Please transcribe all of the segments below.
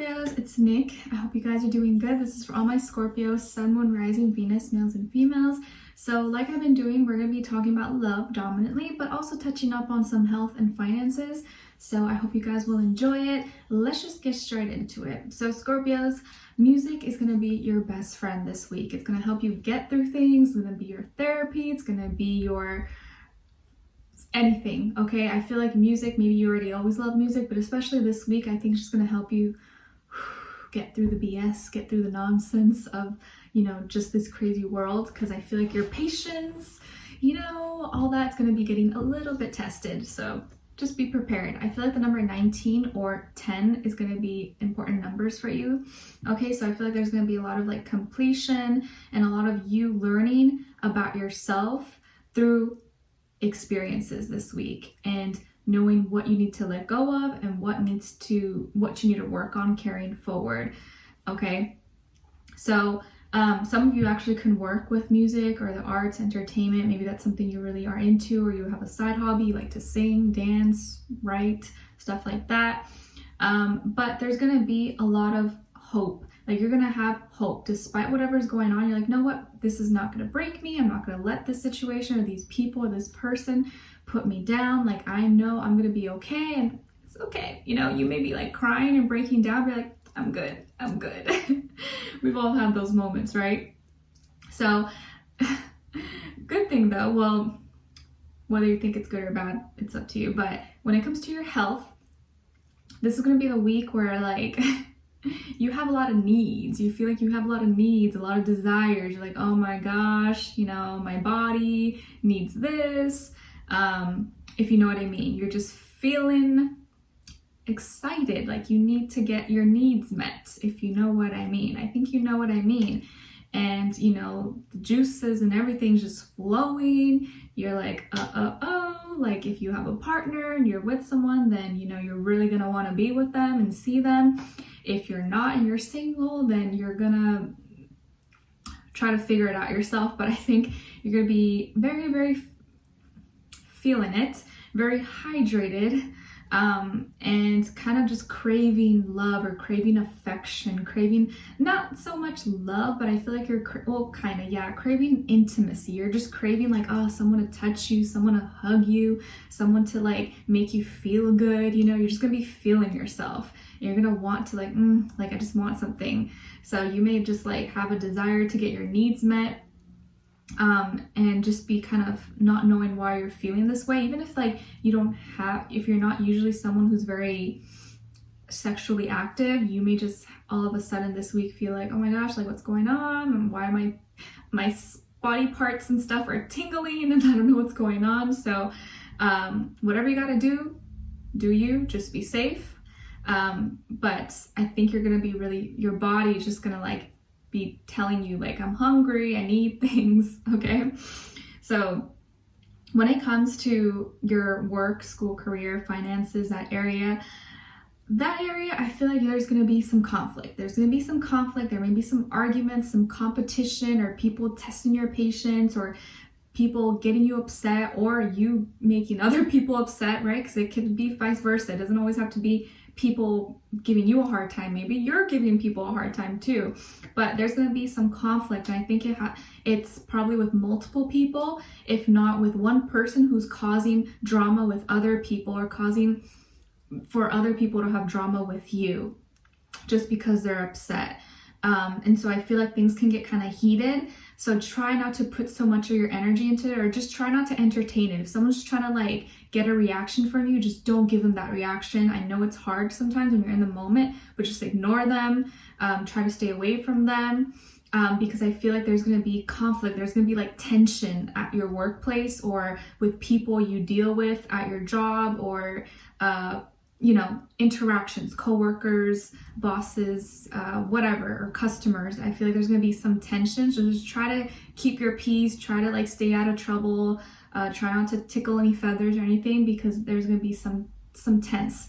Scorpios, it's Nick. I hope you guys are doing good. This is for all my Scorpios, Sun, Moon, Rising, Venus, males and females. So like I've been doing, we're going to be talking about love dominantly, but also touching up on some health and finances. So I hope you guys will enjoy it. Let's just get straight into it. So Scorpios, music is going to be your best friend this week. It's going to help you get through things. It's going to be your therapy. It's going to be your anything, okay? I feel like music, maybe you already always love music, but especially this week, I think it's just going to help you get through the BS, get through the nonsense of, just this crazy world, because I feel like your patience, all that's going to be getting a little bit tested. So just be prepared. I feel like the number 19 or 10 is going to be important numbers for you. Okay, so I feel like there's going to be a lot of like completion and a lot of you learning about yourself through experiences this week and knowing what you need to let go of and what you need to work on carrying forward. Okay, so some of you actually can work with music or the arts, entertainment. Maybe that's something you really are into, or you have a side hobby, you like to sing, dance, write, stuff like that. But there's going to be a lot of hope. Like, you're going to have hope despite whatever's going on. You're like, know what? This is not going to break me. I'm not going to let this situation or these people or this person put me down. Like, I know I'm going to be okay, and it's okay. You may be like crying and breaking down. You're like, I'm good. I'm good. We've all had those moments, right? So good thing though. Well, whether you think it's good or bad, it's up to you. But when it comes to your health, this is going to be the week where like you have a lot of needs. You feel like you have a lot of needs, a lot of desires. You're like, oh my gosh, my body needs this. If you know what I mean, you're just feeling excited, like you need to get your needs met, if you know what I mean. I think you know what I mean. And the juices and everything's just flowing. You're like, like if you have a partner and you're with someone, then you're really gonna want to be with them and see them. If you're not and you're single, then you're gonna try to figure it out yourself. But I think you're gonna be very, very feeling it, very hydrated, and kind of just craving love or craving affection, craving not so much love, but I feel like you're craving intimacy. You're just craving like, someone to touch you, someone to hug you, someone to like make you feel good. You're just gonna be feeling yourself. You're gonna want to like I just want something. So you may just like have a desire to get your needs met, and just be kind of not knowing why you're feeling this way. Even if like if you're not usually someone who's very sexually active, you may just all of a sudden this week feel like, oh my gosh, like what's going on, and why my body parts and stuff are tingling and I don't know what's going on. So whatever you gotta do you, just be safe. But I think you're gonna be your body is just gonna like be telling you like, I'm hungry, I need things. Okay, so when it comes to your work, school, career, finances, that area, I feel like there's going to be some conflict. There may be some arguments, some competition, or people testing your patience, or people getting you upset, or you making other people upset, right? Because it could be vice versa. It doesn't always have to be people giving you a hard time. Maybe you're giving people a hard time too. But there's going to be some conflict, and I think it's probably with multiple people, if not with one person who's causing drama with other people, or causing for other people to have drama with you just because they're upset. And so I feel like things can get kind of heated. So try not to put so much of your energy into it, or just try not to entertain it. If someone's trying to like get a reaction from you, just don't give them that reaction. I know it's hard sometimes when you're in the moment, but just ignore them. Try to stay away from them, because I feel like there's going to be conflict. There's going to be like tension at your workplace, or with people you deal with at your job, or interactions, coworkers, bosses, whatever, or customers. I feel like there's going to be some tension. So just try to keep your peace, try to like stay out of trouble, try not to tickle any feathers or anything, because there's going to be some tense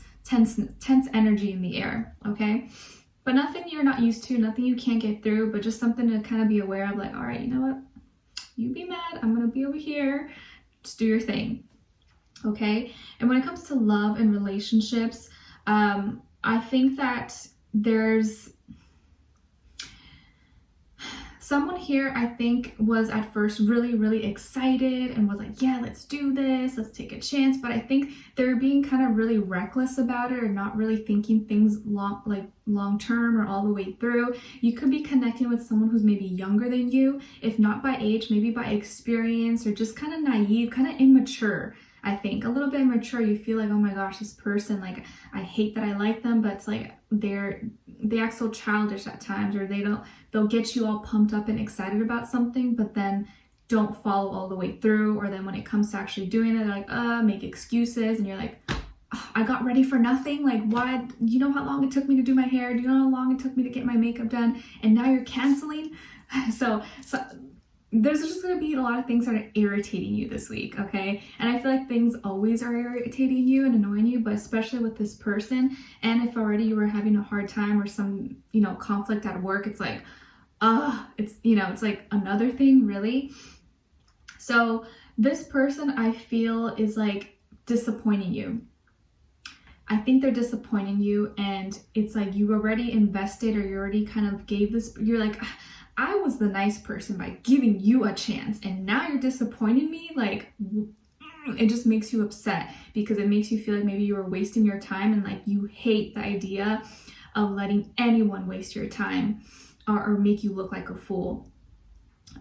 energy in the air. Okay, but nothing you're not used to, nothing you can't get through, but just something to kind of be aware of, like, all right, you know what, you be mad, I'm going to be over here, just do your thing. Okay, and when it comes to love and relationships, I think that there's someone here, I think, was at first really, really excited and was like, yeah, let's do this, let's take a chance. But I think they're being kind of really reckless about it, or not really thinking things long term or all the way through. You could be connecting with someone who's maybe younger than you, if not by age, maybe by experience, or just kind of naive, kind of immature. I think a little bit immature. You feel like, oh my gosh, this person, like, I hate that I like them, but it's like they act so childish at times, or they'll get you all pumped up and excited about something, but then don't follow all the way through. Or then when it comes to actually doing it, they're like, make excuses, and you're like, oh, I got ready for nothing. Like, why? You know how long it took me to do my hair? Do you know how long it took me to get my makeup done? And now you're canceling? So there's just going to be a lot of things that are irritating you this week, okay? And I feel like things always are irritating you and annoying you, but especially with this person. And if already you were having a hard time or some, conflict at work, it's like, it's like another thing, really. So this person, I feel, is like disappointing you. I think they're disappointing you, and it's like you already invested, or you already kind of gave this, you're like, I was the nice person by giving you a chance, and now you're disappointing me. Like, it just makes you upset, because it makes you feel like maybe you were wasting your time, and like you hate the idea of letting anyone waste your time or make you look like a fool.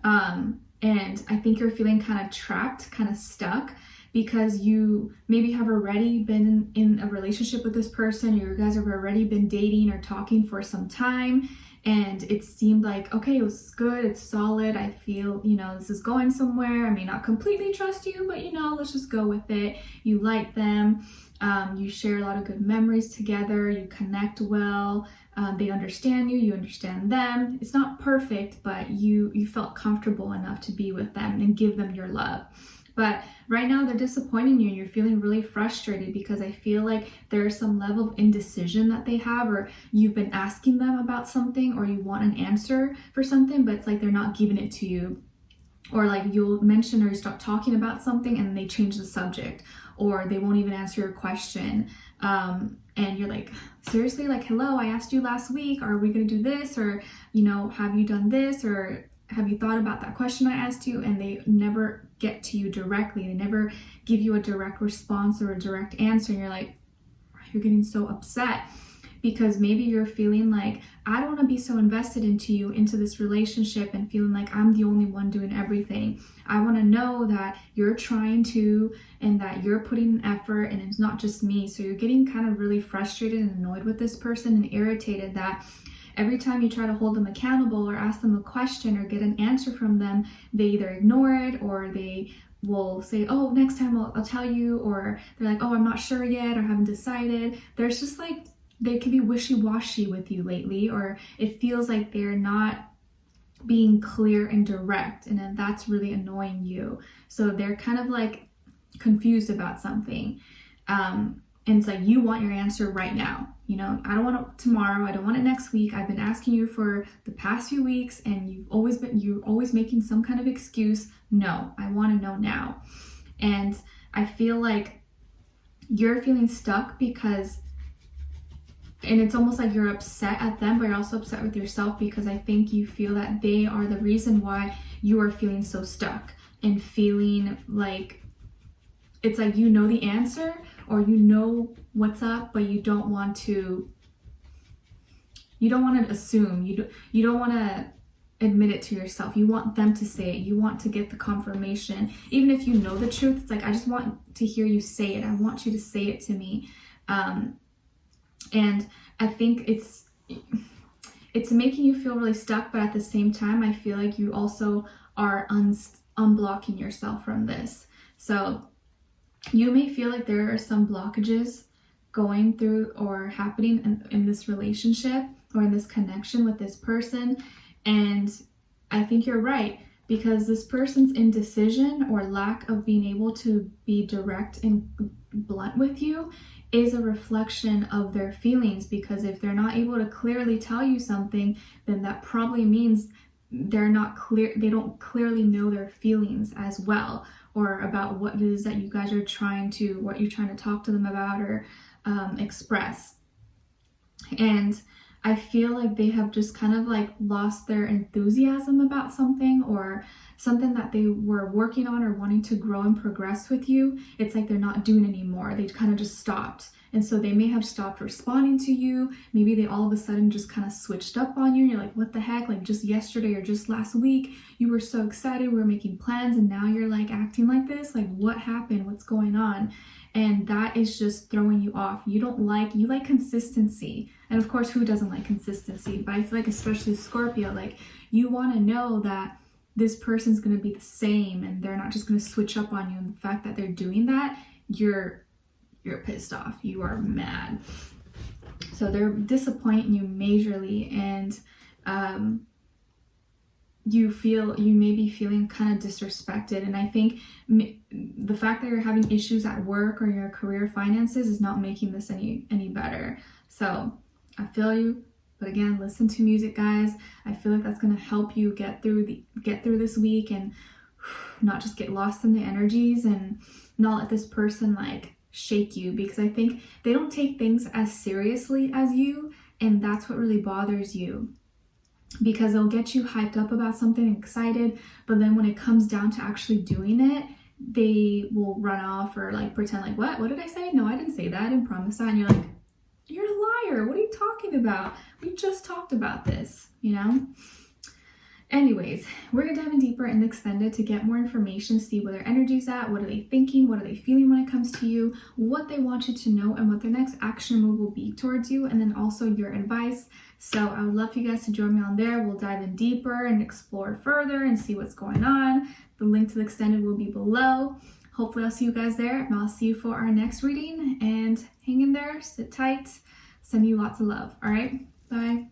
And I think you're feeling kind of trapped, kind of stuck, because you maybe have already been in a relationship with this person, or you guys have already been dating or talking for some time, and it seemed like, okay, it was good, it's solid, I feel, this is going somewhere. I may not completely trust you, but let's just go with it. You like them, you share a lot of good memories together, you connect well, they understand you, you understand them. It's not perfect, but you felt comfortable enough to be with them and give them your love. But right now they're disappointing you, and you're feeling really frustrated, because I feel like there's some level of indecision that they have, or you've been asking them about something, or you want an answer for something, but it's like they're not giving it to you. Or like you'll mention, or you start talking about something and they change the subject, or they won't even answer your question. And you're like, seriously, like, hello, I asked you last week, are we gonna do this? Or, have you done this? Or have you thought about that question I asked you? And they never get to you directly. They never give you a direct response or a direct answer. And you're like, you're getting so upset, because maybe you're feeling like, I don't want to be so invested into you, into this relationship, and feeling like I'm the only one doing everything. I want to know that you're trying to, and that you're putting an effort, and it's not just me. So you're getting kind of really frustrated and annoyed with this person, and irritated that every time you try to hold them accountable or ask them a question or get an answer from them, they either ignore it, or they will say, oh, next time I'll tell you, or they're like, oh, I'm not sure yet, or haven't decided. There's just like, they can be wishy-washy with you lately, or it feels like they're not being clear and direct, and then that's really annoying you. So they're kind of like confused about something. And it's like, you want your answer right now. I don't want it tomorrow. I don't want it next week. I've been asking you for the past few weeks, and you're always making some kind of excuse. No, I want to know now. And I feel like you're feeling stuck, and it's almost like you're upset at them, but you're also upset with yourself, because I think you feel that they are the reason why you are feeling so stuck, and feeling like it's like you know the answer, or you know what's up, but you don't want to assume. You don't want to admit it to yourself. You want them to say it. You want to get the confirmation. Even if you know the truth, it's like, I just want to hear you say it. I want you to say it to me. And I think it's making you feel really stuck, but at the same time, I feel like you also are unblocking yourself from this. So you may feel like there are some blockages going through or happening in this relationship, or in this connection with this person. And I think you're right, because this person's indecision or lack of being able to be direct and blunt with you is a reflection of their feelings. Because if they're not able to clearly tell you something, then that probably means they don't clearly know their feelings as well, or about what it is that you guys are what you're trying to talk to them about or express. And I feel like they have just kind of like lost their enthusiasm about something, or something that they were working on or wanting to grow and progress with you. It's like they're not doing anymore. They kind of just stopped. And so they may have stopped responding to you. Maybe they all of a sudden just kind of switched up on you. And you're like, what the heck? Like just yesterday or just last week, you were so excited, we were making plans, and now you're like acting like this? Like what happened? What's going on? And that is just throwing you off. You like consistency. And of course, who doesn't like consistency? But I feel like especially Scorpio, like you want to know that this person's going to be the same and they're not just going to switch up on you. And the fact that they're doing that, you're pissed off. You are mad. So they're disappointing you majorly, and you may be feeling kind of disrespected. And I think the fact that you're having issues at work or your career finances is not making this any better. So I feel you. But again, listen to music, guys. I feel like that's going to help you get through this week and not just get lost in the energies and not let this person like shake you, because I think they don't take things as seriously as you, and that's what really bothers you, because they'll get you hyped up about something, excited, but then when it comes down to actually doing it, they will run off or like pretend like, what did I say? No, I didn't say that. I didn't promise that. And you're like, you're a liar. What are you talking about? We just talked about this, you know? Anyways, we're gonna dive in deeper in the extended to get more information, see where their energy's at, what are they thinking, what are they feeling when it comes to you, what they want you to know, and what their next action move will be towards you, and then also your advice. So I would love for you guys to join me on there. We'll dive in deeper and explore further and see what's going on. The link to the extended will be below. Hopefully I'll see you guys there, and I'll see you for our next reading. And hang in there, sit tight, send you lots of love. All right, bye.